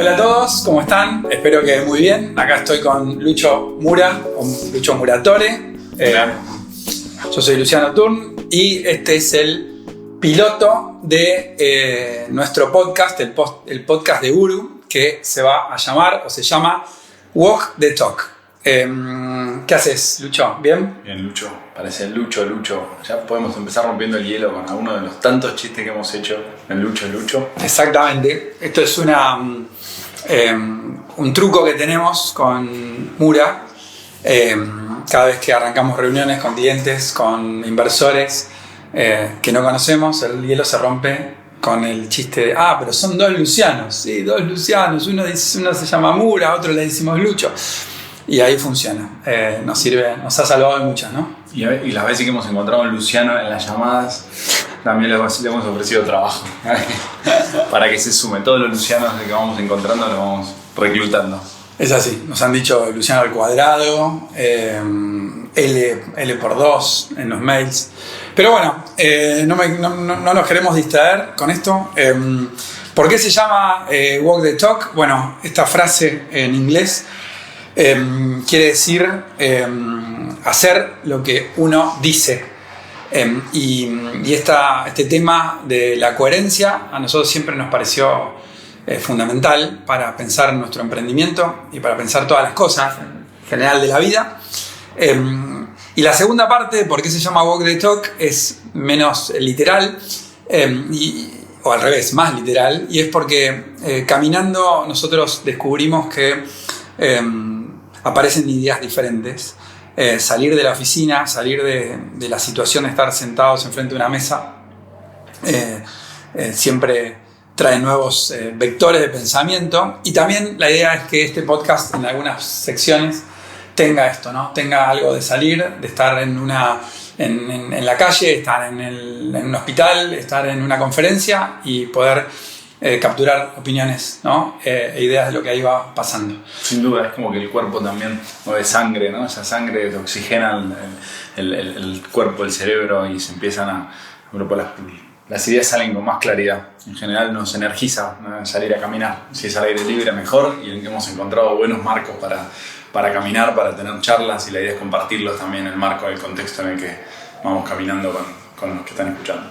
Hola a todos, ¿cómo están? Espero que muy bien. Acá estoy con Lucho Mura, o Lucho Muratore. Yo soy Luciano Turn y este es el piloto de nuestro podcast, el podcast de Guru, que se va a llamar, o se llama Walk the Talk. ¿Qué haces, Lucho? ¿Bien? Bien, Lucho. Parece el Lucho. Ya podemos empezar rompiendo el hielo con alguno de los tantos chistes que hemos hecho en Lucho. Exactamente. Esto es un truco que tenemos con Mura. Cada vez que arrancamos reuniones con clientes, con inversores que no conocemos, el hielo se rompe con el chiste de pero son dos Lucianos. Sí, dos Lucianos. Uno se llama Mura, otro le decimos Lucho. Y ahí funciona. Nos sirve, nos ha salvado de muchas, ¿no? Y las veces que hemos encontrado a un Luciano en las llamadas, también le hemos ofrecido trabajo. Para que se sume. Todos los Lucianos que vamos encontrando los vamos reclutando. Es así. Nos han dicho Luciano al cuadrado, L por 2 en los mails. Pero bueno, no nos queremos distraer con esto. ¿Por qué se llama Walk the Talk? Bueno, esta frase en inglés quiere decir hacer lo que uno dice. Y este tema de la coherencia a nosotros siempre nos pareció fundamental para pensar en nuestro emprendimiento y para pensar todas las cosas en general de la vida. Y la segunda parte de por qué se llama Walk the Talk es menos literal, o al revés, más literal, y es porque caminando nosotros descubrimos que aparecen ideas diferentes. Salir de la oficina, salir de la situación de estar sentados enfrente de una mesa, siempre trae nuevos vectores de pensamiento. Y también la idea es que este podcast en algunas secciones tenga esto, ¿no? Tenga algo de salir, de estar en la calle, estar en un hospital, estar en una conferencia y poder capturar opiniones, ¿no? Ideas de lo que ahí va pasando. Sin duda, es como que el cuerpo también mueve sangre, ¿no? Esa sangre oxigena el cuerpo, el cerebro, y se empiezan las ideas salen con más claridad. En general nos energiza, ¿no? Salir a caminar. Si es al aire libre, mejor, y hemos encontrado buenos marcos para caminar, para tener charlas, y la idea es compartirlos también en el marco del contexto en el que vamos caminando con los que están escuchando.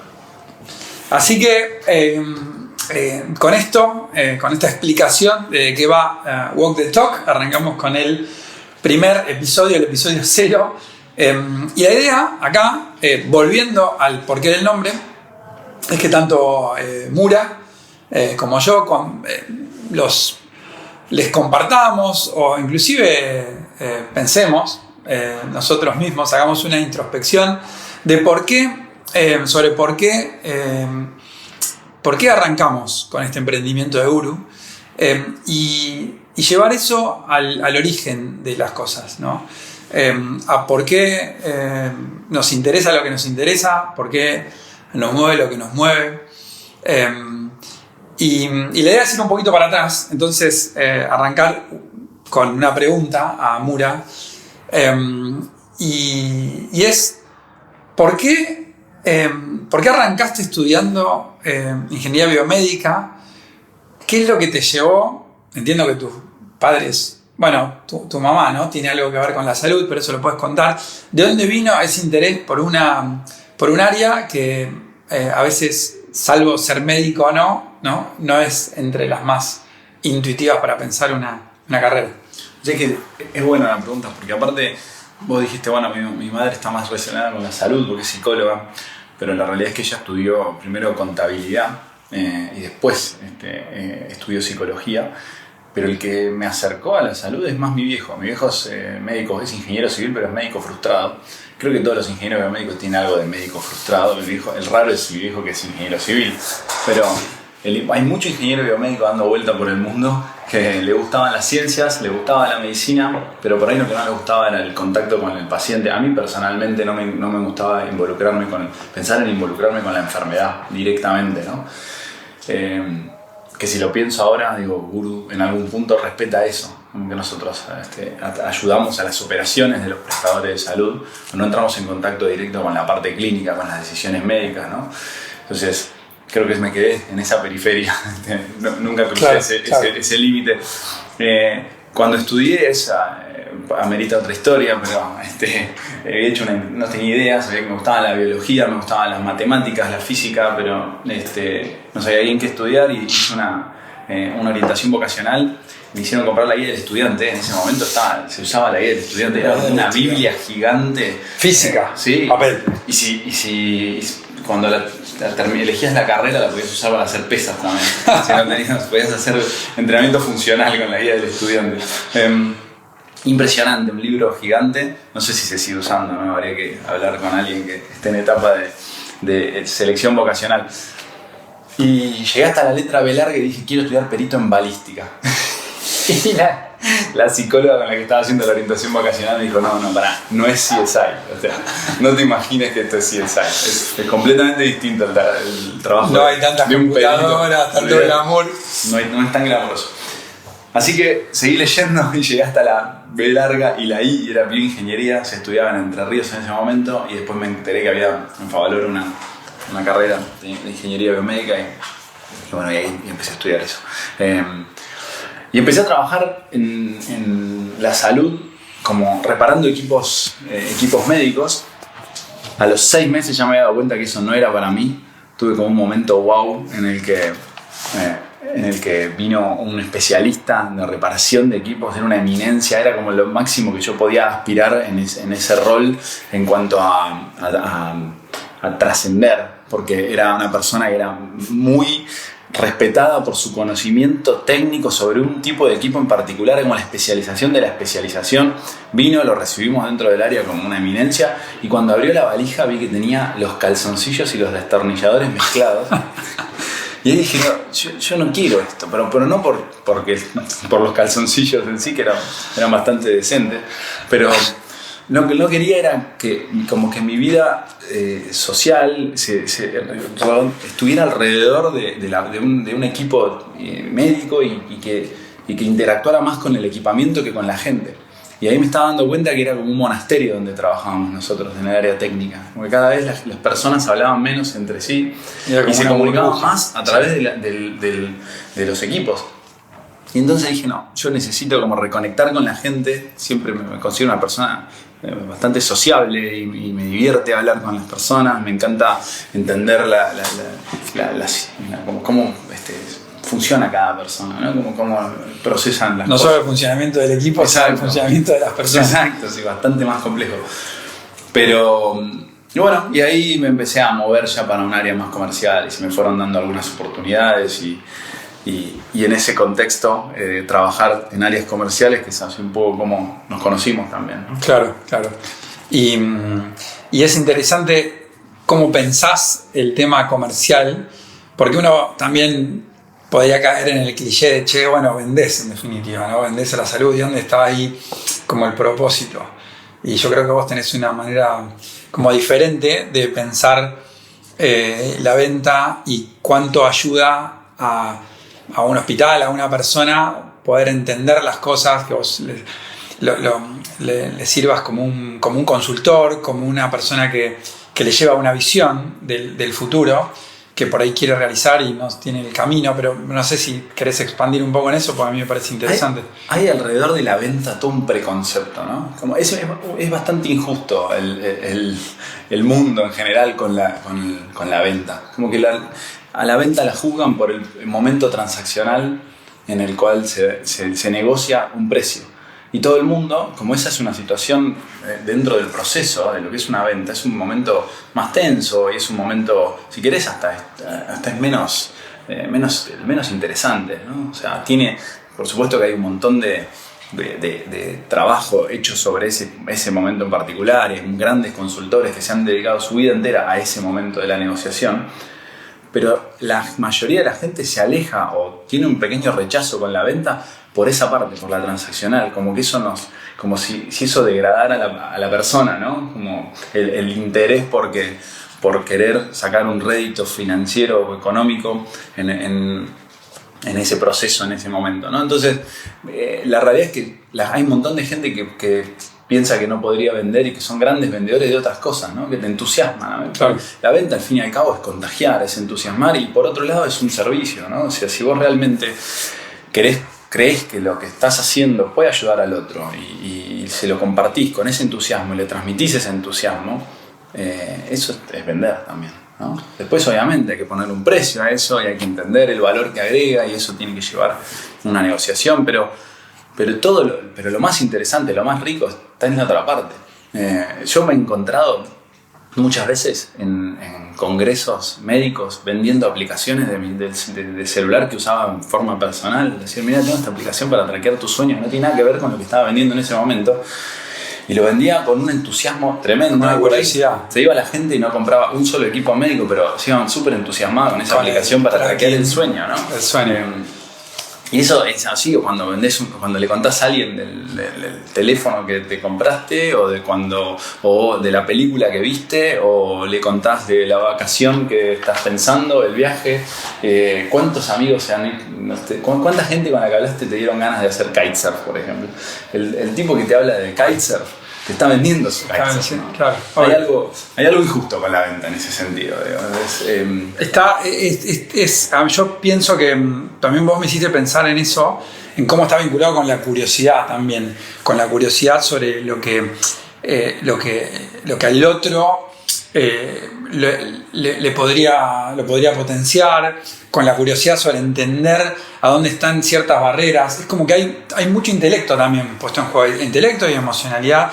Así que con esta explicación de qué va Walk the Talk, arrancamos con el primer episodio, el episodio 0. Y la idea acá, volviendo al porqué del nombre, es que tanto Mura como yo les compartamos, o inclusive pensemos nosotros mismos, hagamos una introspección de por qué arrancamos con este emprendimiento de Guru, y llevar eso al origen de las cosas, ¿no? A por qué nos interesa lo que nos interesa, por qué nos mueve lo que nos mueve. Y la idea es ir un poquito para atrás, entonces arrancar con una pregunta a Mura, y es ¿por qué arrancaste estudiando ingeniería biomédica? ¿Qué es lo que te llevó? Entiendo que tus padres, tu mamá, ¿no? Tiene algo que ver con la salud, pero eso lo puedes contar. ¿De dónde vino ese interés por un área que a veces, salvo ser médico o no es entre las más intuitivas para pensar una carrera? Ya que es buena la pregunta, porque aparte vos dijiste, mi madre está más relacionada con la salud porque es psicóloga, pero la realidad es que ella estudió primero contabilidad y después estudió psicología. Pero el que me acercó a la salud es más mi viejo. Mi viejo es médico, es ingeniero civil, pero es médico frustrado. Creo que todos los ingenieros biomédicos tienen algo de médico frustrado. El raro es mi viejo, que es ingeniero civil. Pero hay mucho ingeniero biomédico dando vuelta por el mundo que le gustaban las ciencias, le gustaba la medicina, pero por ahí lo que no le gustaba era el contacto con el paciente. A mí personalmente no me gustaba pensar en involucrarme con la enfermedad directamente, ¿no? Que si lo pienso ahora, digo, Guru en algún punto respeta eso, como que nosotros ayudamos a las operaciones de los prestadores de salud, no entramos en contacto directo con la parte clínica, con las decisiones médicas, ¿no? Entonces, creo que me quedé en esa periferia. Nunca crucé ese límite. Cuando estudié amerita otra historia, pero había hecho no tenía idea, sabía que me gustaba la biología, me gustaban las matemáticas, la física, pero no sabía bien qué estudiar, y hice una orientación vocacional. Me hicieron comprar la guía del estudiante. En ese momento se usaba la guía del estudiante, era una biblia gigante. Física, sí, papel. Y si cuando elegías la carrera, la podías usar para hacer pesas también. Si no podías hacer entrenamiento funcional con la guía del estudiante. Impresionante, un libro gigante. No sé si se sigue usando, ¿no? Habría que hablar con alguien que esté en etapa de selección vocacional. Y llegué hasta la letra B larga y dije, quiero estudiar perito en balística. Y la psicóloga con la que estaba haciendo la orientación vocacional me dijo, no, pará, no es CSI. O sea, no te imagines que esto es CSI. Es completamente distinto el trabajo. No hay tantas computadoras, tanto glamour. No es tan glamoroso. Así que seguí leyendo y llegué hasta la B larga y la I, era bioingeniería. Se estudiaba en Entre Ríos en ese momento, y después me enteré que había en Favaloro una carrera de ingeniería biomédica, y bueno, y ahí empecé a estudiar eso. Y empecé a trabajar en la salud, como reparando equipos médicos. A los 6 meses ya me había dado cuenta que eso no era para mí. Tuve como un momento wow en el que vino un especialista de reparación de equipos, era una eminencia, era como lo máximo que yo podía aspirar en ese rol en cuanto a trascender, porque era una persona que era muy respetada por su conocimiento técnico sobre un tipo de equipo en particular, como la especialización de la especialización. Vino, lo recibimos dentro del área como una eminencia, y cuando abrió la valija vi que tenía los calzoncillos y los destornilladores mezclados. Y ahí dije, no, yo no quiero esto, pero no por los calzoncillos en sí, que eran bastante decentes, pero lo que no quería era que como que mi vida social estuviera alrededor de un equipo médico, y que interactuara más con el equipamiento que con la gente. Y ahí me estaba dando cuenta que era como un monasterio donde trabajábamos nosotros en el área técnica, porque cada vez las personas hablaban menos entre sí y se comunicaban más a través de los equipos. Y entonces dije, no, yo necesito como reconectar con la gente. Siempre me considero una persona bastante sociable, y me divierte hablar con las personas. Me encanta entender cómo funciona cada persona, ¿no? Cómo procesan las cosas. No solo el funcionamiento del equipo, sino el funcionamiento de las personas. Exacto, sí, bastante más complejo. Pero, y bueno, y ahí me empecé a mover ya para un área más comercial, y se me fueron dando algunas oportunidades, y en ese contexto trabajar en áreas comerciales, que es así un poco como nos conocimos también, ¿no? Claro. Y es interesante cómo pensás el tema comercial, porque uno también podría caer en el cliché de, bueno, vendés en definitiva, ¿no? Vendés a la salud, y dónde está ahí como el propósito. Y yo creo que vos tenés una manera como diferente de pensar la venta, y cuánto ayuda a un hospital, a una persona, poder entender las cosas, que vos le sirvas como un consultor, como una persona que le lleva una visión del futuro, que por ahí quiere realizar y no tiene el camino. Pero no sé si querés expandir un poco en eso, porque a mí me parece interesante. Hay alrededor de la venta todo un preconcepto, ¿no? Como es bastante injusto el mundo en general con la venta. Como que a la venta la juzgan por el momento transaccional en el cual se negocia un precio. Y todo el mundo, como esa es una situación dentro del proceso de lo que es una venta, es un momento más tenso, y es un momento, si querés, hasta es menos interesante, ¿no? O sea, por supuesto que hay un montón de trabajo hecho sobre ese momento en particular, y hay grandes consultores que se han dedicado su vida entera a ese momento de la negociación. Pero la mayoría de la gente se aleja o tiene un pequeño rechazo con la venta por esa parte, por la transaccional, como que eso como si eso degradara a la persona, ¿no? Como el interés por querer sacar un rédito financiero o económico en ese proceso, en ese momento, ¿no? Entonces, la realidad es que hay un montón de gente que piensa que no podría vender y que son grandes vendedores de otras cosas, ¿no? Que te entusiasman, ¿no? Claro. La venta al fin y al cabo es contagiar, es entusiasmar y por otro lado es un servicio, ¿no? O sea, si vos realmente creés que lo que estás haciendo puede ayudar al otro y se lo compartís con ese entusiasmo y le transmitís ese entusiasmo, eso es vender también, ¿no? Después obviamente hay que poner un precio a eso y hay que entender el valor que agrega y eso tiene que llevar una negociación, pero lo más interesante, lo más rico está en la otra parte. Yo me he encontrado muchas veces en congresos médicos vendiendo aplicaciones de celular que usaba en forma personal. Decir, mira, tengo esta aplicación para traquear tus sueños, no tiene nada que ver con lo que estaba vendiendo en ese momento. Y lo vendía con un entusiasmo tremendo. Una curiosidad. Se iba la gente y no compraba un solo equipo médico, pero se iban súper entusiasmados con esa aplicación para traquear el sueño, ¿no? El sueño. Y eso es así cuando le contás a alguien del teléfono que te compraste o de la película que viste o le contás de la vacación que estás pensando, el viaje. ¿Cuántos amigos cuánta gente con la que hablaste te dieron ganas de hacer kitesurf, por ejemplo? El tipo que te habla de kitesurf te está vendiendo su kitesurf, ¿no? Claro. Hay algo injusto con la venta en ese sentido. Yo pienso que también vos me hiciste pensar en eso, en cómo está vinculado con la curiosidad también, con la curiosidad sobre lo que al otro lo podría potenciar, con la curiosidad sobre entender a dónde están ciertas barreras. Es como que hay mucho intelecto también puesto en juego, intelecto y emocionalidad,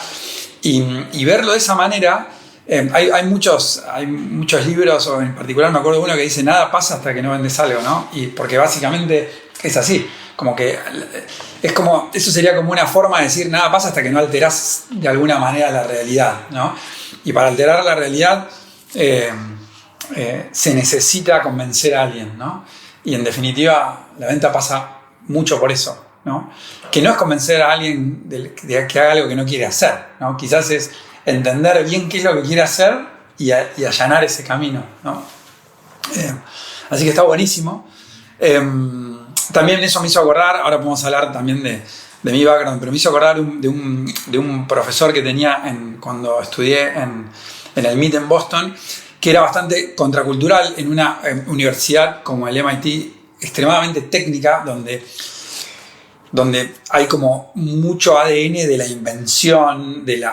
y verlo de esa manera. Hay muchos libros, o en particular me acuerdo de uno que dice nada pasa hasta que no vendes algo, ¿no? Y porque básicamente es así, como que es como, eso sería como una forma de decir nada pasa hasta que no alterás de alguna manera la realidad, ¿no? Y para alterar la realidad se necesita convencer a alguien, ¿no? Y en definitiva la venta pasa mucho por eso, ¿no? Que no es convencer a alguien de que haga algo que no quiere hacer, ¿no? Quizás es entender bien qué es lo que quiere hacer y allanar ese camino, ¿no? Así que está buenísimo. También eso me hizo acordar, ahora podemos hablar también de mi background, pero me hizo acordar de un profesor que tenía cuando estudié en el MIT en Boston, que era bastante contracultural en una universidad como el MIT, extremadamente técnica, donde hay como mucho ADN de la invención, del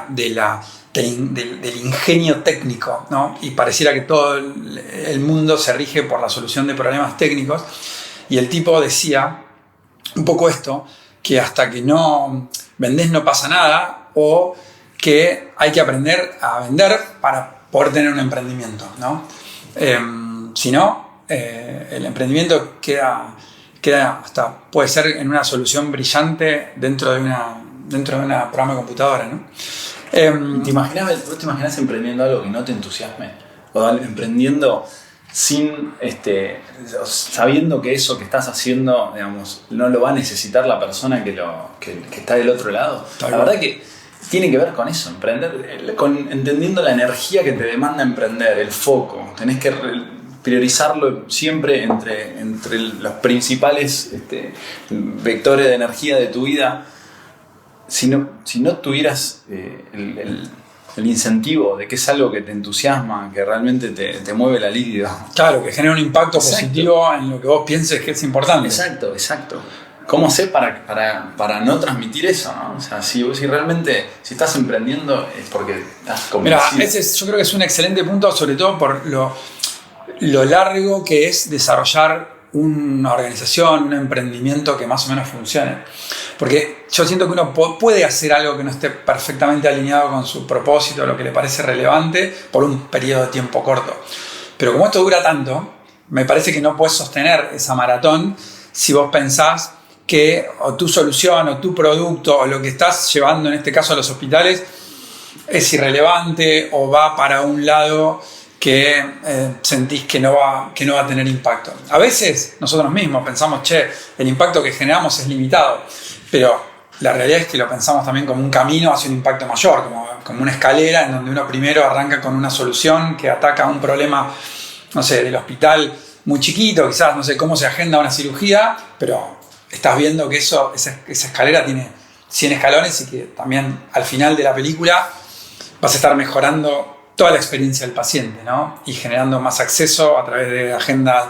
ingenio técnico, ¿no? Y pareciera que todo el mundo se rige por la solución de problemas técnicos. Y el tipo decía un poco esto, que hasta que no vendés no pasa nada, o que hay que aprender a vender para poder tener un emprendimiento, ¿no? Si no, el emprendimiento queda hasta, puede ser en una solución brillante dentro de una programa de computadora, ¿no? ¿Vos te imaginás emprendiendo algo que no te entusiasme? O emprendiendo sabiendo que eso que estás haciendo, digamos, no lo va a necesitar la persona que está del otro lado. La verdad que tiene que ver con eso, emprender, entendiendo la energía que te demanda emprender, el foco. Tenés que priorizarlo siempre entre los principales vectores de energía de tu vida. Si no tuvieras el incentivo de que es algo que te entusiasma, que realmente te mueve la libido. Claro, que genera un impacto positivo en lo que vos pienses que es importante. Exacto. ¿Cómo sé para no transmitir eso, ¿no? O sea, si realmente estás emprendiendo es porque estás convencido. Mira, yo creo que es un excelente punto, sobre todo por lo largo que es desarrollar una organización, un emprendimiento que más o menos funcione. Porque yo siento que uno puede hacer algo que no esté perfectamente alineado con su propósito, lo que le parece relevante, por un periodo de tiempo corto. Pero como esto dura tanto, me parece que no puedes sostener esa maratón si vos pensás que o tu solución o tu producto o lo que estás llevando, en este caso a los hospitales, es irrelevante o va para un lado que sentís que no va a tener impacto. A veces nosotros mismos pensamos, el impacto que generamos es limitado, pero la realidad es que lo pensamos también como un camino hacia un impacto mayor, como una escalera en donde uno primero arranca con una solución que ataca un problema, no sé, del hospital muy chiquito, quizás, no sé cómo se agenda una cirugía, pero estás viendo que esa escalera tiene 100 escalones y que también al final de la película vas a estar mejorando toda la experiencia del paciente, ¿no? Y generando más acceso a través de agendas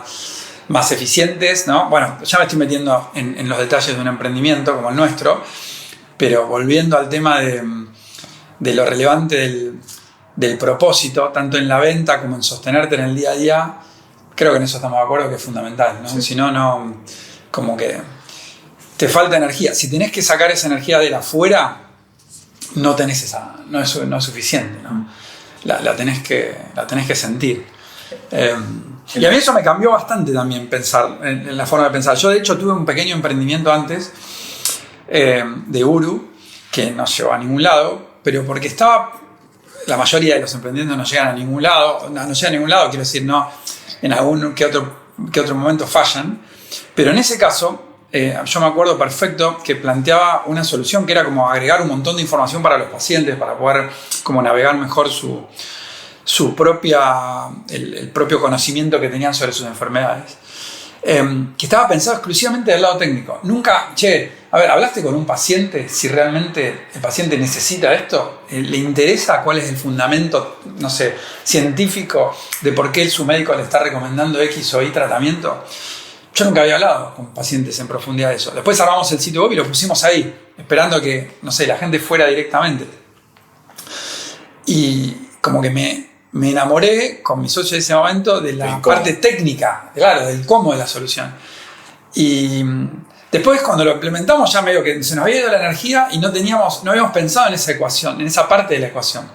más eficientes, ¿no? Bueno, ya me estoy metiendo en los detalles de un emprendimiento como el nuestro, pero volviendo al tema de lo relevante del propósito, tanto en la venta como en sostenerte en el día a día, creo que en eso estamos de acuerdo que es fundamental, ¿no? Sí. Si no, no, como que te falta energía. Si tenés que sacar esa energía de la afuera, no tenés esa, no es suficiente, ¿no? La tenés que sentir. Y a mí eso me cambió bastante también pensar, en la forma de pensar. Yo de hecho tuve un pequeño emprendimiento antes de Uru, que no llegó a ningún lado, pero porque la mayoría de los emprendimientos no llegan a ningún lado, quiero decir, no, en algún que otro momento fallan, pero en ese caso yo me acuerdo perfecto que planteaba una solución que era como agregar un montón de información para los pacientes para poder como navegar mejor el propio conocimiento que tenían sobre sus enfermedades, que estaba pensado exclusivamente del lado técnico. Nunca, hablaste con un paciente si realmente el paciente necesita esto, le interesa cuál es el fundamento, no sé, científico de por qué su médico le está recomendando X o Y tratamiento. Yo nunca había hablado con pacientes en profundidad de eso. Después armamos el sitio web y lo pusimos ahí, esperando que, no sé, la gente fuera directamente. Y como que me enamoré con mi socio en ese momento de la parte técnica, claro, del cómo de la solución. Y después cuando lo implementamos ya medio que se nos había ido la energía y no habíamos pensado en esa ecuación, en esa parte de la ecuación.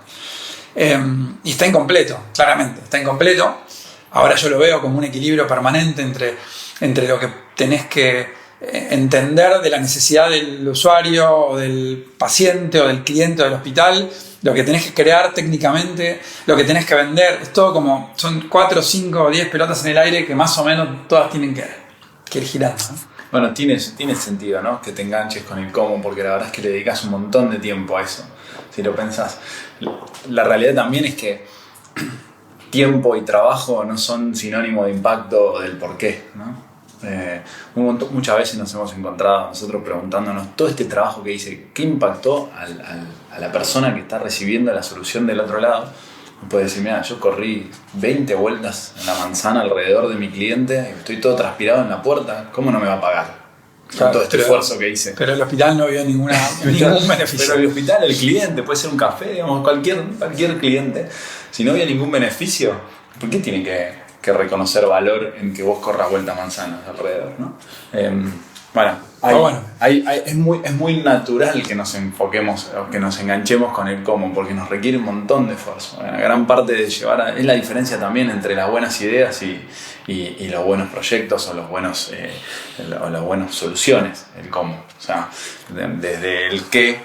Y está incompleto, claramente, está incompleto. Ahora yo lo veo como un equilibrio permanente entre lo que tenés que entender de la necesidad del usuario o del paciente o del cliente o del hospital, lo que tenés que crear técnicamente, lo que tenés que vender. Es todo como, son 4, 5 o 10 pelotas en el aire que más o menos todas tienen que ir girando, ¿no? Bueno, tiene sentido, ¿no? Que te enganches con el cómo, porque la verdad es que le dedicas un montón de tiempo a eso, si lo pensás. La realidad también es que tiempo y trabajo no son sinónimo de impacto del porqué, ¿no? Muchas veces nos hemos encontrado nosotros preguntándonos todo este trabajo que hice, ¿qué impactó a la persona que está recibiendo la solución del otro lado? Puede decir, mira, yo corrí 20 vueltas en la manzana alrededor de mi cliente y estoy todo transpirado en la puerta, ¿cómo no me va a pagar? Claro, todo este esfuerzo que hice. Pero el hospital no vio ningún beneficio. Pero el hospital, el cliente, puede ser un café, digamos, cualquier cliente, si no vio ningún beneficio, ¿por qué tiene que reconocer valor en que vos corras vuelta manzanas alrededor, ¿no? Es muy natural que nos enfoquemos o que nos enganchemos con el cómo, porque nos requiere un montón de esfuerzo. Una gran parte de es la diferencia también entre las buenas ideas y los buenos proyectos o las buenas soluciones, el cómo. O sea, desde el qué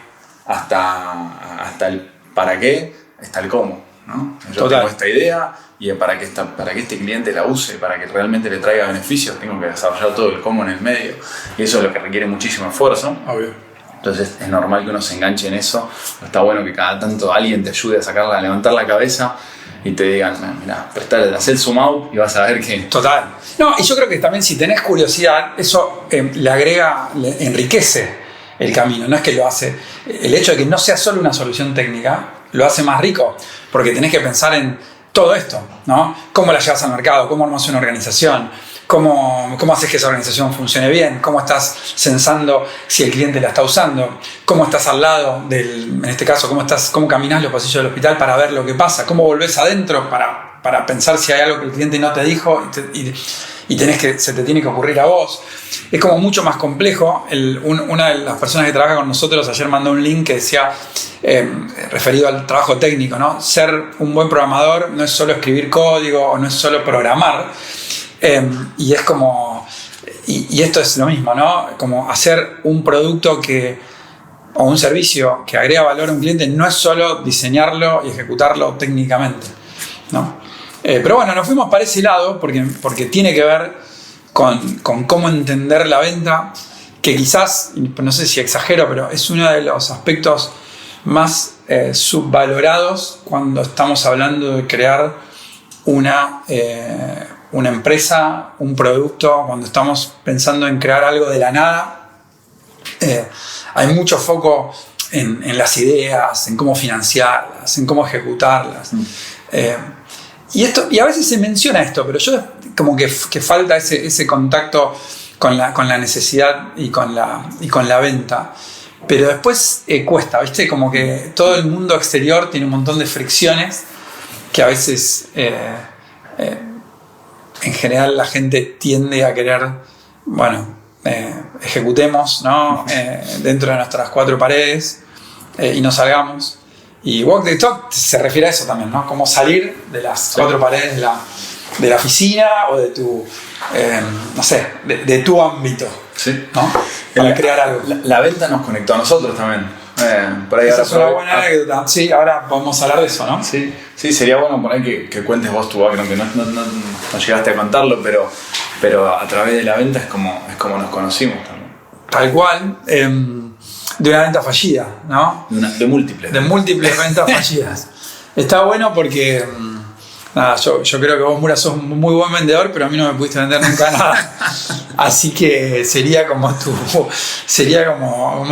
hasta el para qué está el cómo, ¿no? Yo tengo esta idea y para que este cliente la use, para que realmente le traiga beneficios, tengo que desarrollar todo el cómo en el medio, y eso es lo que requiere muchísimo esfuerzo. Obvio. Entonces es normal que uno se enganche en eso. Está bueno que cada tanto alguien te ayude a levantar la cabeza y te digan, mirá, haz el zoom out y vas a ver que... Total. No, y yo creo que también si tenés curiosidad, eso le enriquece el camino, no es que lo hace... El hecho de que no sea solo una solución técnica, lo hace más rico, porque tenés que pensar en todo esto, ¿no? ¿Cómo la llevas al mercado? ¿Cómo armas una organización? ¿Cómo haces que esa organización funcione bien? ¿Cómo estás censando si el cliente la está usando? ¿Cómo estás al lado en este caso, cómo caminás los pasillos del hospital para ver lo que pasa? ¿Cómo volvés adentro para pensar si hay algo que el cliente no te dijo y se te tiene que ocurrir a vos? Es como mucho más complejo. Una de las personas que trabaja con nosotros ayer mandó un link que decía, referido al trabajo técnico, ¿no? Ser un buen programador no es solo escribir código o no es solo programar. Y es como, y esto es lo mismo, ¿no? Como hacer un producto o un servicio que agrega valor a un cliente no es solo diseñarlo y ejecutarlo técnicamente, ¿no? Pero bueno, nos fuimos para ese lado porque tiene que ver con cómo entender la venta, que quizás, no sé si exagero, pero es uno de los aspectos más subvalorados cuando estamos hablando de crear una empresa, un producto, cuando estamos pensando en crear algo de la nada. hay mucho foco en las ideas, en cómo financiarlas, en cómo ejecutarlas. Y a veces se menciona esto, pero yo como que falta ese contacto con la necesidad y con la venta. Pero después cuesta, ¿viste? Como que todo el mundo exterior tiene un montón de fricciones que a veces en general la gente tiende a querer, ejecutemos, ¿no? Dentro de nuestras 4 paredes y no salgamos. Y Walk the Talk se refiere a eso también, ¿no? Como salir de las 4 paredes de la oficina o de tu, de tu ámbito, sí, ¿no? Para crear algo. La venta nos conectó a nosotros también. Por ahí esa es una buena anécdota. Sí, ahora podemos hablar de eso, ¿no? Sí, sería bueno por ahí que cuentes vos tu background, que no llegaste a contarlo, pero a través de la venta es como nos conocimos también. Tal cual. De una venta fallida, ¿no? De múltiples. De múltiples ventas fallidas. Está bueno porque, yo creo que vos, Mura, sos un muy buen vendedor, pero a mí no me pudiste vender nunca nada. Así que sería como ¿cómo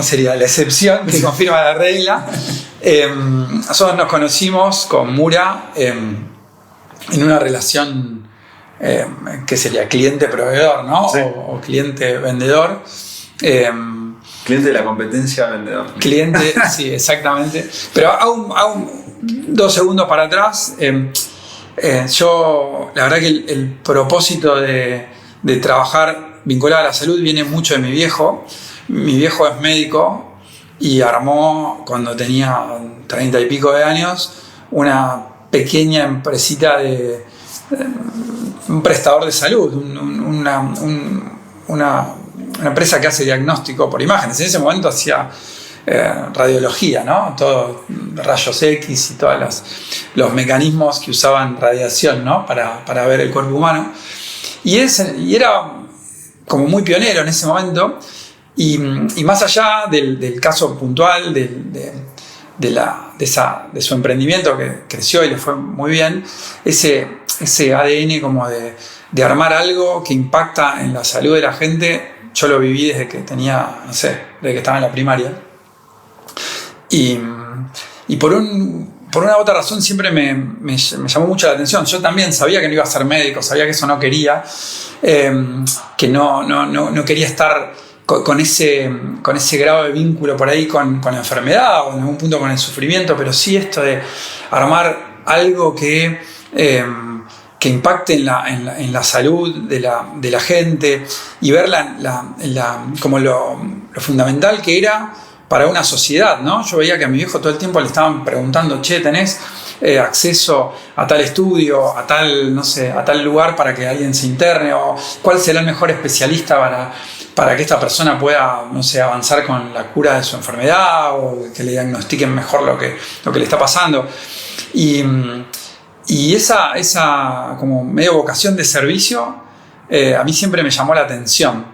sería? La excepción que confirma la regla. Nosotros nos conocimos con Mura en una relación que sería cliente-proveedor, ¿no? Sí. O cliente-vendedor. Cliente de la competencia, vendedor. Cliente, sí, exactamente. Pero aún 2 segundos para atrás, yo, la verdad que el propósito de trabajar vinculado a la salud viene mucho de mi viejo. Mi viejo es médico y armó, cuando tenía 30 y pico de años, una pequeña empresita de un prestador de salud, una empresa que hace diagnóstico por imágenes. En ese momento hacía radiología, ¿no? Todo rayos X y todos los mecanismos que usaban radiación, ¿no? Para ver el cuerpo humano. Y era como muy pionero en ese momento. Y más allá del caso puntual de su emprendimiento, que creció y le fue muy bien, ese ADN como de armar algo que impacta en la salud de la gente, yo lo viví desde que desde que estaba en la primaria. Y por una u otra razón siempre me llamó mucho la atención. Yo también sabía que no iba a ser médico, sabía que eso no quería, que no quería estar con ese grado de vínculo por ahí con la enfermedad o en algún punto con el sufrimiento, pero sí esto de armar algo que impacte en la salud de la gente y ver como lo fundamental que era para una sociedad, ¿no? Yo veía que a mi viejo todo el tiempo le estaban preguntando, che, ¿tenés acceso a tal estudio, a tal lugar para que alguien se interne? ¿O cuál será el mejor especialista para que esta persona pueda, avanzar con la cura de su enfermedad o que le diagnostiquen mejor lo que le está pasando? Y esa como medio vocación de servicio a mí siempre me llamó la atención.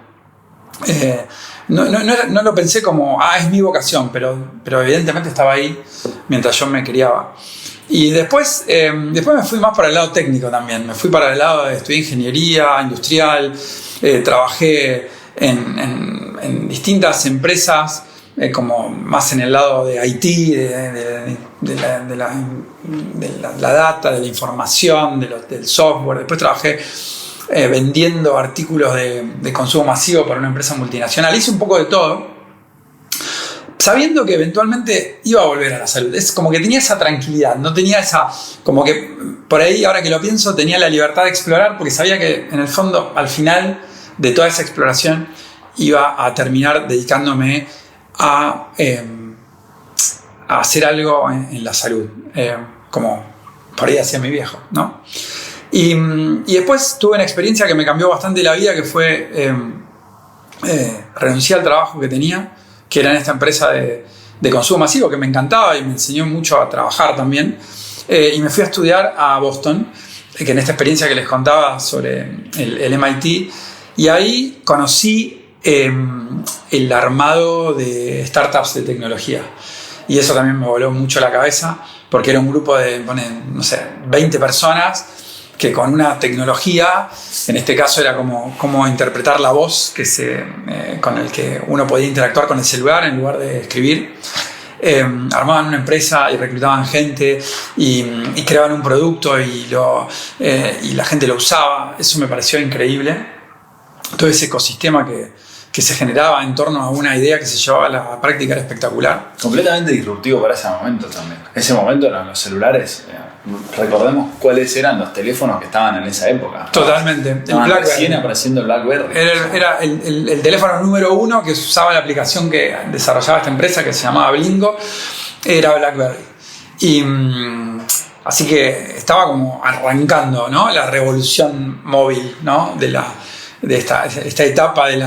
No lo pensé como, es mi vocación, pero evidentemente estaba ahí mientras yo me criaba. Y después me fui más para el lado técnico también. Me fui para el lado de estudiar ingeniería industrial, trabajé en distintas empresas, como más en el lado de IT, de la data, de la información, del software. Después trabajé vendiendo artículos de consumo masivo para una empresa multinacional. Hice un poco de todo, sabiendo que eventualmente iba a volver a la salud. Es como que tenía esa tranquilidad, no tenía como que por ahí, ahora que lo pienso, tenía la libertad de explorar, porque sabía que en el fondo, al final de toda esa exploración, iba a terminar dedicándome a hacer algo en la salud, como por ahí hacía mi viejo, ¿no? Y después tuve una experiencia que me cambió bastante la vida, que fue renunciar al trabajo que tenía, que era en esta empresa de consumo masivo, que me encantaba y me enseñó mucho a trabajar también, y me fui a estudiar a Boston, que en esta experiencia que les contaba sobre el MIT, y ahí conocí el armado de startups de tecnología. Y eso también me voló mucho la cabeza, porque era un grupo de, 20 personas que con una tecnología, en este caso era como interpretar la voz con el que uno podía interactuar con el celular en lugar de escribir. Armaban una empresa y reclutaban gente y creaban un producto y la gente lo usaba. Eso me pareció increíble. Todo ese ecosistema que se generaba en torno a una idea que se llevaba a la práctica era espectacular. Completamente disruptivo para ese momento también. Ese momento eran los celulares. Recordemos cuáles eran los teléfonos que estaban en esa época. Totalmente. Estaban recién apareciendo el BlackBerry. Era el teléfono número 1 que usaba la aplicación que desarrollaba esta empresa, que se llamaba Blingo, era BlackBerry. Y así que estaba como arrancando, ¿no?, la revolución móvil, ¿no?, de esta etapa de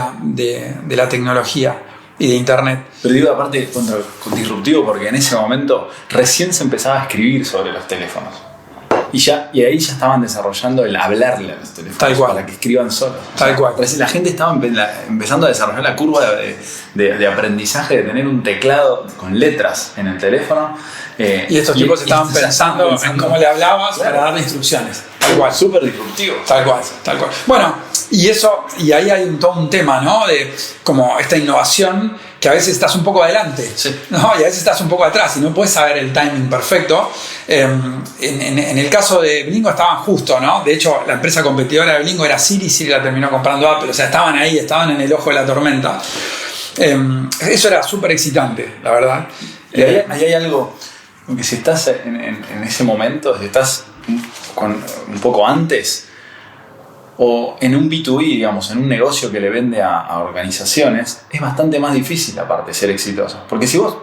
la tecnología y de internet. Pero digo, aparte, disruptivo, porque en ese momento recién se empezaba a escribir sobre los teléfonos. Y ahí ya estaban desarrollando el hablarle a los teléfonos. Tal cual. Para que escriban solos. Tal cual. La gente estaba empezando a desarrollar la curva de aprendizaje de tener un teclado con letras en el teléfono. Y estos tipos estaban pensando en cómo le hablabas, claro, para darle instrucciones. Tal cual. Súper disruptivo. Tal cual. Bueno, y ahí hay todo un tema, ¿no?, de como esta innovación, que a veces estás un poco adelante, sí, ¿no?, y a veces estás un poco atrás y no puedes saber el timing perfecto. En el caso de Blingo estaban justo, ¿no? De hecho, la empresa competidora de Blingo era Siri la terminó comprando Apple. O sea, estaban ahí, estaban en el ojo de la tormenta. Eso era súper excitante, la verdad. Y ahí hay algo, que si estás en ese momento, si estás un poco antes, o en un B2B, digamos, en un negocio que le vende a organizaciones, es bastante más difícil, aparte, ser exitoso. Porque si vos,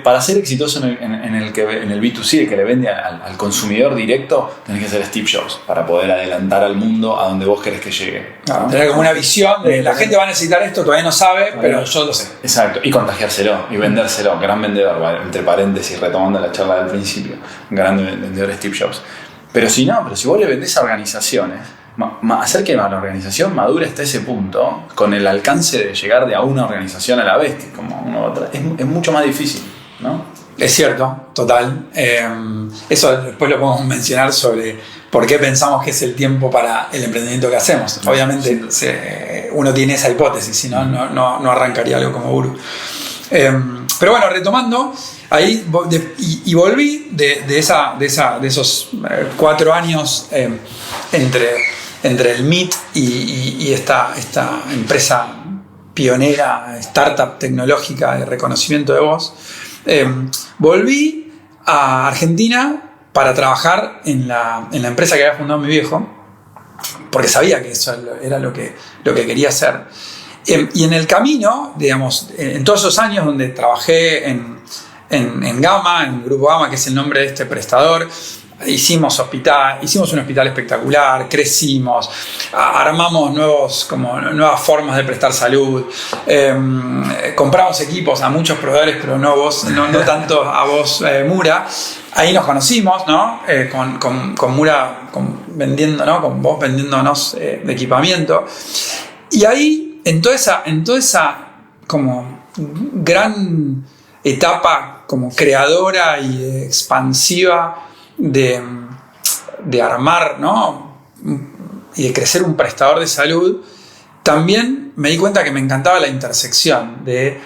para ser exitoso en el B2C, el que le vende al consumidor directo, tenés que ser Steve Jobs para poder adelantar al mundo a donde vos querés que llegue. Claro, tener como una visión de la gente va a necesitar esto, todavía no sabe, pero yo lo sé. Exacto, y contagiárselo y vendérselo. Gran vendedor, entre paréntesis, retomando la charla del principio, gran vendedor Steve Jobs. Pero si vos le vendés a organizaciones, hacer que la organización madure hasta ese punto, con el alcance de llegar de a una organización a la vez, que como uno otra, es mucho más difícil, ¿no? Es cierto, total. Eso después lo podemos mencionar sobre por qué pensamos que es el tiempo para el emprendimiento que hacemos. Obviamente uno tiene esa hipótesis, si no, no arrancaría algo como Guru. Pero bueno, retomando, ahí y volví de esos 4 años entre el Meet y esta empresa pionera, startup tecnológica de reconocimiento de voz. Volví a Argentina para trabajar en la empresa que había fundado mi viejo, porque sabía que eso era lo que quería hacer. Y en el camino, digamos, en todos esos años donde trabajé en Gama, en Grupo Gama, que es el nombre de este prestador, hicimos un hospital espectacular, crecimos, armamos nuevas formas de prestar salud, compramos equipos a muchos proveedores, pero no tanto a vos, Mura. Ahí nos conocimos, ¿no? Con Mura vendiendo, ¿no?, con vos vendiéndonos equipamiento. Y ahí, en toda esa como gran etapa como creadora y expansiva de armar, ¿no?, y de crecer un prestador de salud, también me di cuenta que me encantaba la intersección de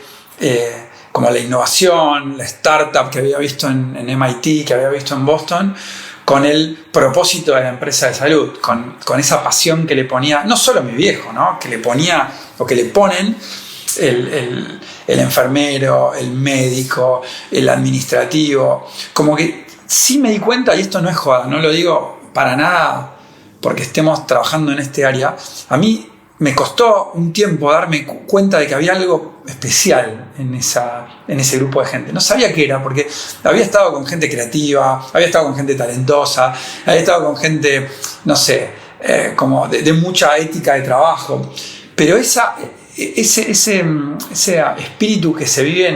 como la innovación, la startup que había visto en MIT, que había visto en Boston, con el propósito de la empresa de salud, con esa pasión que le ponía, no solo mi viejo, ¿no?, que le ponía o que le ponen el enfermero, el médico, el administrativo. Como que sí me di cuenta, y esto no es joda, no lo digo para nada porque estemos trabajando en este área, a mí me costó un tiempo darme cuenta de que había algo especial en ese grupo de gente. No sabía qué era, porque había estado con gente creativa, había estado con gente talentosa, había estado con gente, no sé, como de mucha ética de trabajo, pero ese espíritu que se vive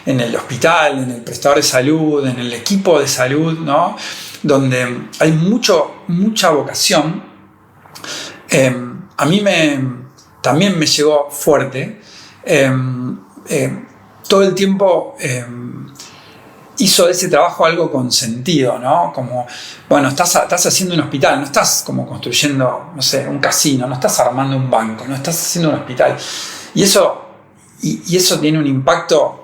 en el hospital, en el prestador de salud, en el equipo de salud, ¿no?, donde hay mucha vocación, a mí también me llegó fuerte. Todo el tiempo hizo de ese trabajo algo con sentido, ¿no? Como, bueno, estás haciendo un hospital, no estás como construyendo, no sé, un casino, no estás armando un banco, no estás haciendo un hospital. Y eso tiene un impacto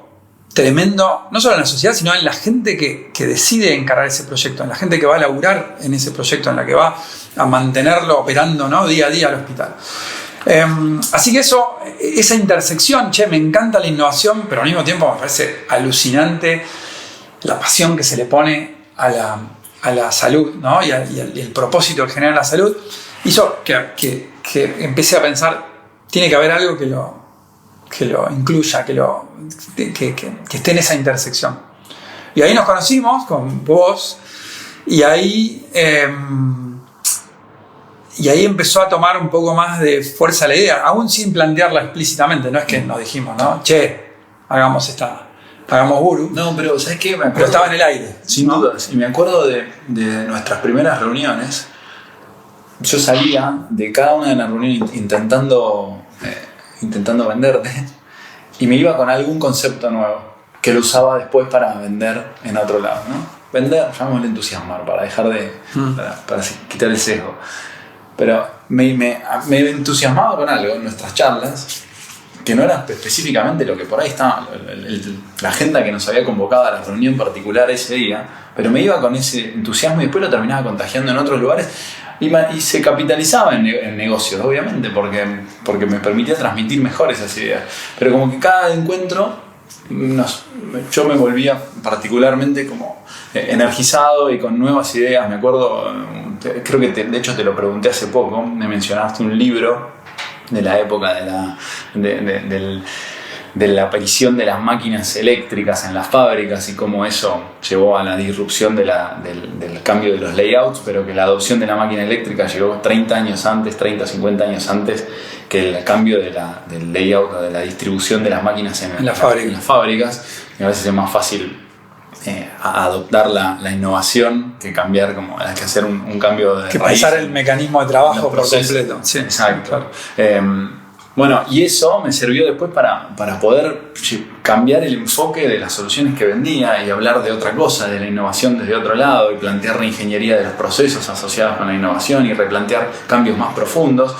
tremendo, no solo en la sociedad, sino en la gente que decide encarar ese proyecto, en la gente que va a laburar en ese proyecto, en la que va a mantenerlo operando, ¿no? Día a día el hospital. Así que esa intersección, me encanta la innovación, pero al mismo tiempo me parece alucinante la pasión que se le pone a la salud, ¿no? y el propósito que genera la salud, hizo que empecé a pensar, tiene que haber algo que lo incluya, que esté en esa intersección. Y ahí nos conocimos con vos, y ahí empezó a tomar un poco más de fuerza la idea, aún sin plantearla explícitamente. No es que nos dijimos, ¿no? Hagamos Guru. No, pero ¿sabes qué? Pero estaba en el aire. Sin dudas. Y me acuerdo de nuestras primeras reuniones. Yo salía de cada una de las reuniones intentando venderte, y me iba con algún concepto nuevo que lo usaba después para vender en otro lado, ¿no? Vender, llamémosle entusiasmar, para dejar para quitar el sesgo. Pero me entusiasmaba con algo en nuestras charlas que no era específicamente lo que por ahí estaba, la agenda que nos había convocado a la reunión particular ese día, pero me iba con ese entusiasmo y después lo terminaba contagiando en otros lugares y se capitalizaba en negocios, obviamente, porque me permitía transmitir mejor esas ideas. Pero como que cada encuentro yo me volvía particularmente como energizado y con nuevas ideas. Me acuerdo, creo que de hecho te lo pregunté hace poco, me mencionaste un libro de la época de la aparición de las máquinas eléctricas en las fábricas y cómo eso llevó a la disrupción del cambio de los layouts, pero que la adopción de la máquina eléctrica llegó 30, 50 años antes que el cambio del layout o de la distribución de las máquinas en las fábricas. Y a veces es más fácil adoptar la innovación que cambiar, que hacer un cambio de que raíz, pensar el mecanismo de trabajo por completo. Sí, exacto. Claro. Bueno, y eso me sirvió después para poder cambiar el enfoque de las soluciones que vendía y hablar de otra cosa, de la innovación desde otro lado, y plantear la ingeniería de los procesos asociados con la innovación y replantear cambios más profundos.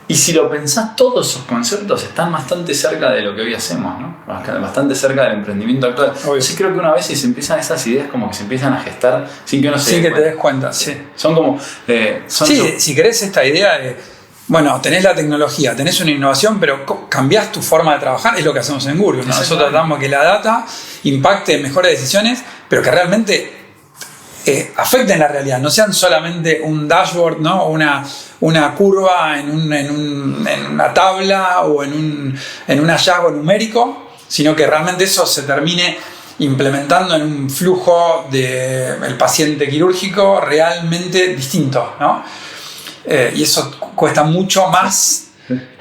Y si lo pensás, todos esos conceptos están bastante cerca de lo que hoy hacemos, ¿no? Bastante cerca del emprendimiento actual. Sí, creo que una vez se empiezan esas ideas como que se empiezan a gestar sin que uno se dé cuenta. Sin que te des cuenta, sí. Son como... si querés esta idea de, bueno, tenés la tecnología, tenés una innovación, pero cambiás tu forma de trabajar, es lo que hacemos en Guru, ¿no? Nosotros tratamos que la data impacte en mejores decisiones, pero que realmente afecten la realidad, no sean solamente un dashboard, ¿no? Una curva en una tabla o en un hallazgo numérico, sino que realmente eso se termine implementando en un flujo del paciente quirúrgico realmente distinto, ¿no? Y eso cuesta mucho más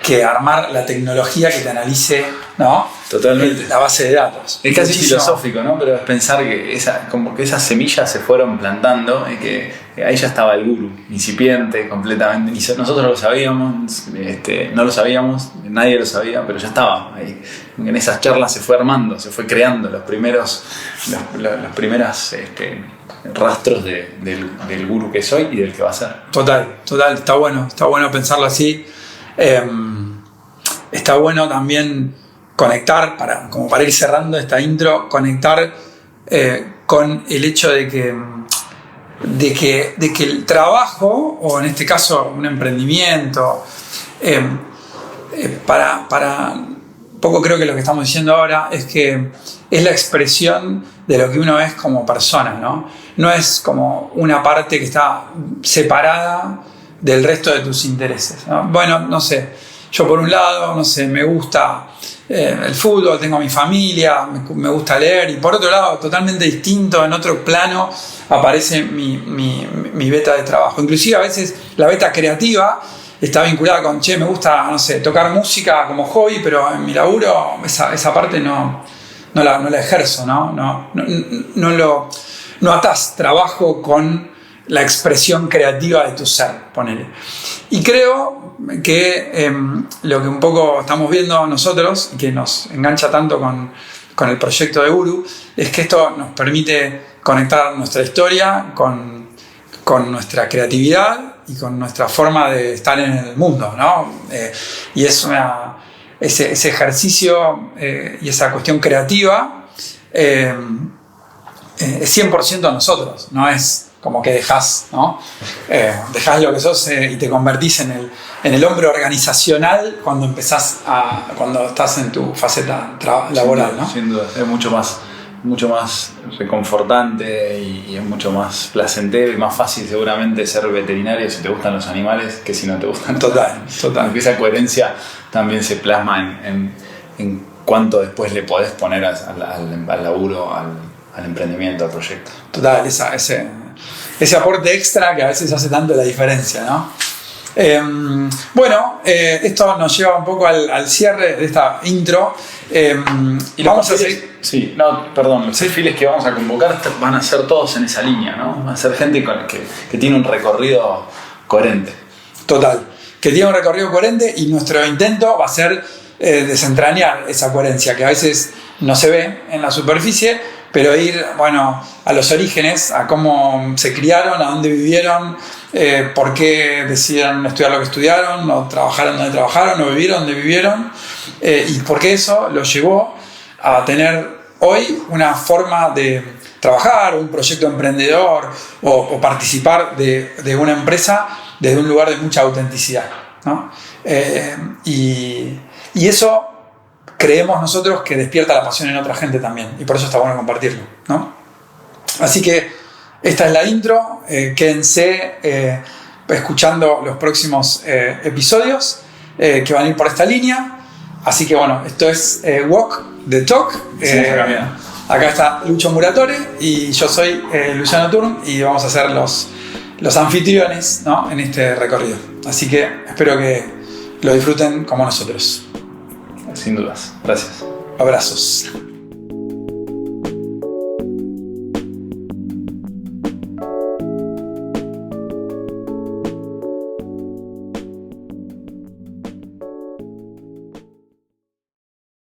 que armar la tecnología que te analice, ¿no? Totalmente. La base de datos. Es casi filosófico, ¿no? Pero es pensar que esas semillas se fueron plantando y que ahí ya estaba el Guru, incipiente completamente. Y nosotros lo sabíamos, no lo sabíamos, nadie lo sabía, pero ya estaba ahí. En esas charlas se fue armando, se fue creando los primeros rastros del Guru que soy y del que va a ser. Total, está bueno pensarlo así. Está bueno también conectar, para ir cerrando esta intro, conectar con el hecho de que el trabajo, o en este caso un emprendimiento, para un poco creo que lo que estamos diciendo ahora es que es la expresión de lo que uno es como persona, ¿no? No es como una parte que está separada del resto de tus intereses, ¿no? Bueno, no sé, yo por un lado, no sé, me gusta el fútbol, tengo a mi familia, me gusta leer, y por otro lado, totalmente distinto, en otro plano, aparece mi beta de trabajo. Inclusive a veces la beta creativa está vinculada con, me gusta, no sé, tocar música como hobby, pero en mi laburo esa parte no la ejerzo, ¿no? No atás trabajo con la expresión creativa de tu ser, ponele. Y creo que lo que un poco estamos viendo nosotros, y que nos engancha tanto con con el proyecto de Guru es que esto nos permite conectar nuestra historia con nuestra creatividad y con nuestra forma de estar en el mundo, ¿no? Y es ese ejercicio y esa cuestión creativa es 100% nosotros, no es como que dejás, ¿no? Dejás lo que sos y te convertís en el hombre organizacional cuando estás en tu faceta laboral, ¿no? Sin duda, es mucho más reconfortante y es mucho más placentero y más fácil seguramente ser veterinario si te gustan los animales que si no te gustan. Total. Porque esa coherencia también se plasma en cuánto después le podés poner al laburo, al emprendimiento, al proyecto. Total, ese aporte extra que a veces hace tanto la diferencia, ¿no? Esto nos lleva un poco al cierre de esta intro. Y vamos a seguir. Sí, no, perdón, los perfiles que vamos a convocar van a ser todos en esa línea, ¿no? Van a ser gente que tiene un recorrido coherente. Total, que tiene un recorrido coherente y nuestro intento va a ser desentrañar esa coherencia que a veces no se ve en la superficie, pero ir, a los orígenes, a cómo se criaron, a dónde vivieron, por qué decidieron estudiar lo que estudiaron, o trabajaron donde trabajaron, o vivieron donde vivieron, y por qué eso los llevó a tener hoy una forma de trabajar, un proyecto emprendedor, o participar de una empresa desde un lugar de mucha autenticidad, ¿no? Y eso creemos nosotros que despierta la pasión en otra gente también, y por eso está bueno compartirlo, ¿no? Así que esta es la intro, quédense escuchando los próximos episodios que van a ir por esta línea. Así que esto es Walk the Talk. Acá está Lucho Muratore y yo soy Luciano Turn y vamos a ser los anfitriones, ¿no? En este recorrido. Así que espero que lo disfruten como nosotros. Sin dudas. Gracias. Abrazos.